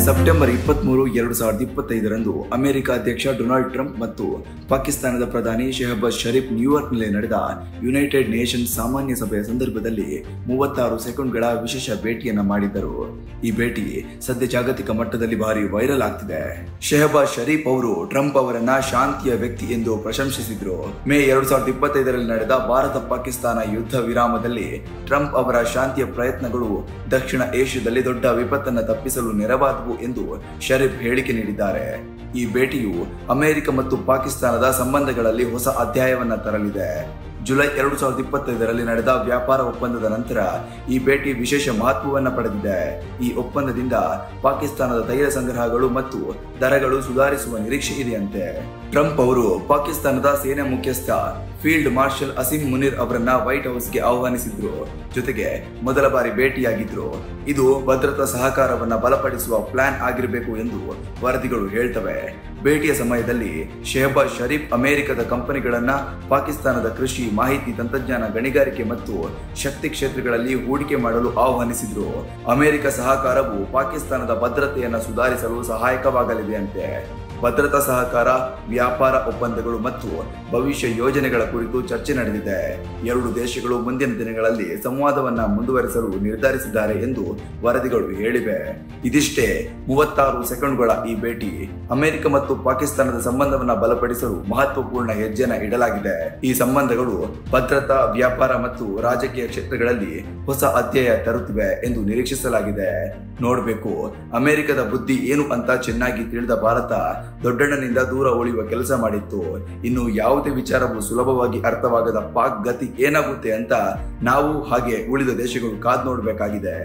September 23, 2025ರಂದು America ಅಧ್ಯಕ್ಷ Donald Trump ಮತ್ತು ಪಾಕಿಸ್ತಾನದ ಪ್ರಧಾನಿ ಶೆಹಬಾಜ್ ಶರೀಫ್ ನ್ಯೂಯಾರ್ಕ್ನಲ್ಲಿ ನಡೆದ ಯುನೈಟೆಡ್ ನೇಷನ್ಸ್ ಸಾಮಾನ್ಯ ಸಭೆಯ ಸಂದರ್ಭದಲ್ಲಿ 36 ಸೆಕೆಂಡ್ಗಳ ವಿಶೇಷ ಭೇಟಿಯನ್ನ ಮಾಡಿದ್ದರು. ಈ ಭೇಟಿ ಸದ್ಯ ಜಾಗತಿಕ ಮಟ್ಟದಲ್ಲಿ ಭಾರಿ ವೈರಲ್ ಆಗ್ತಿದೆ. ಶೆಹಬಾಜ್ ಶರೀಫ್ ಅವರು ಟ್ರಂಪ್ ಅವರನ್ನ ಶಾಂತಿಯ ವ್ಯಕ್ತಿ ಎಂದು ಪ್ರಶಂಸಿಸಿದ್ರು. ಮೇ 2025ರಲ್ಲಿ ನಡೆದ ಭಾರತ ಪಾಕಿಸ್ತಾನ ಯುದ್ಧ ವಿರಾಮದಲ್ಲಿ ಟ್ರಂಪ್ ಅವರ ಶಾಂತಿಯ ಪ್ರಯತ್ನಗಳು ದಕ್ಷಿಣ ಏಷ್ಯಾದಲ್ಲಿ ದೊಡ್ಡ ವಿಪತ್ತನ್ನು ತಪ್ಪಿಸಲು ನೆರವಾದವು ಎಂದು ಶರೀಫ್ ಹೇಳಿಕೆ ನೀಡಿದ್ದಾರೆ. ಈ ಭೇಟಿಯು ಅಮೆರಿಕ ಮತ್ತು ಪಾಕಿಸ್ತಾನದ ಸಂಬಂಧಗಳಲ್ಲಿ ಹೊಸ ಅಧ್ಯಾಯವನ್ನ ತರಲಿದೆ. ಜುಲೈ 2025ರಲ್ಲಿ ನಡೆದ ವ್ಯಾಪಾರ ಒಪ್ಪಂದದ ನಂತರ ಈ ಭೇಟಿ ವಿಶೇಷ ಮಹತ್ವವನ್ನು ಪಡೆದಿದೆ. ಈ ಒಪ್ಪಂದದಿಂದ ಪಾಕಿಸ್ತಾನದ ತೈಲ ಸಂಗ್ರಹಗಳು ಮತ್ತು ದರಗಳು ಸುಧಾರಿಸುವ ನಿರೀಕ್ಷೆ ಇದೆಯಂತೆ. ಟ್ರಂಪ್ ಅವರು ಪಾಕಿಸ್ತಾನದ ಸೇನಾ ಮುಖ್ಯಸ್ಥ ಫೀಲ್ಡ್ ಮಾರ್ಷಲ್ ಅಸೀಂ ಮುನೀರ್ ಅವರನ್ನ ವೈಟ್ ಹೌಸ್ಗೆ ಆಹ್ವಾನಿಸಿದ್ರು. ಜೊತೆಗೆ ಮೊದಲ ಬಾರಿ ಭೇಟಿಯಾಗಿದ್ರು. ಇದು ಭದ್ರತಾ ಸಹಕಾರವನ್ನ ಬಲಪಡಿಸುವ ಪ್ಲಾನ್ ಆಗಿರಬೇಕು ಎಂದು ವರದಿಗಳು ಹೇಳ್ತವೆ. ಭೇಟಿಯ ಸಮಯದಲ್ಲಿ ಶೆಹಬಾಜ್ ಶರೀಫ್ ಅಮೆರಿಕದ ಕಂಪನಿಗಳನ್ನ ಪಾಕಿಸ್ತಾನದ ಕೃಷಿ, ಮಾಹಿತಿ ತಂತ್ರಜ್ಞಾನ, ಗಣಿಗಾರಿಕೆ ಮತ್ತು ಶಕ್ತಿ ಕ್ಷೇತ್ರಗಳಲ್ಲಿ ಹೂಡಿಕೆ ಮಾಡಲು ಆಹ್ವಾನಿಸಿದ್ರು. ಅಮೆರಿಕ ಸಹಕಾರವು ಪಾಕಿಸ್ತಾನದ ಭದ್ರತೆಯನ್ನು ಸುಧಾರಿಸಲು ಸಹಾಯಕವಾಗಲಿದೆ ಅಂತೆ. ಭದ್ರತಾ ಸಹಕಾರ, ವ್ಯಾಪಾರ ಒಪ್ಪಂದಗಳು ಮತ್ತು ಭವಿಷ್ಯ ಯೋಜನೆಗಳ ಕುರಿತು ಚರ್ಚೆ ನಡೆದಿದೆ. ಎರಡು ದೇಶಗಳು ಮುಂದಿನ ದಿನಗಳಲ್ಲಿ ಸಂವಾದವನ್ನ ಮುಂದುವರಿಸಲು ನಿರ್ಧರಿಸಿದ್ದಾರೆ ಎಂದು ವರದಿಗಳು ಹೇಳಿವೆ. ಇದಿಷ್ಟೇ 36 ಸೆಕೆಂಡ್ಗಳ ಈ ಭೇಟಿ ಅಮೆರಿಕ ಮತ್ತು ಪಾಕಿಸ್ತಾನದ ಸಂಬಂಧವನ್ನ ಬಲಪಡಿಸಲು ಮಹತ್ವಪೂರ್ಣ ಹೆಜ್ಜೆನ ಇಡಲಾಗಿದೆ. ಈ ಸಂಬಂಧಗಳು ಭದ್ರತಾ, ವ್ಯಾಪಾರ ಮತ್ತು ರಾಜಕೀಯ ಕ್ಷೇತ್ರಗಳಲ್ಲಿ ಹೊಸ ಅಧ್ಯಾಯ ತರುತ್ತಿವೆ ಎಂದು ನಿರೀಕ್ಷಿಸಲಾಗಿದೆ. ನೋಡಬೇಕು, ಅಮೆರಿಕದ ಬುದ್ಧಿ ಏನು ಅಂತ ಚೆನ್ನಾಗಿ ತಿಳಿದ ಭಾರತ ದೊಡ್ಡಣ್ಣನಿಂದ ದೂರ ಉಳಿಯುವ ಕೆಲಸ ಮಾಡಿತ್ತು. ಇನ್ನು ಯಾವುದೇ ವಿಚಾರವು ಸುಲಭವಾಗಿ ಅರ್ಥವಾಗದ ಪಾಕ್ ಗತಿ ಏನಾಗುತ್ತೆ ಅಂತ ನಾವು ಹಾಗೆ ಉಳಿದ ದೇಶಗಳು ಕಾದು ನೋಡಬೇಕಾಗಿದೆ.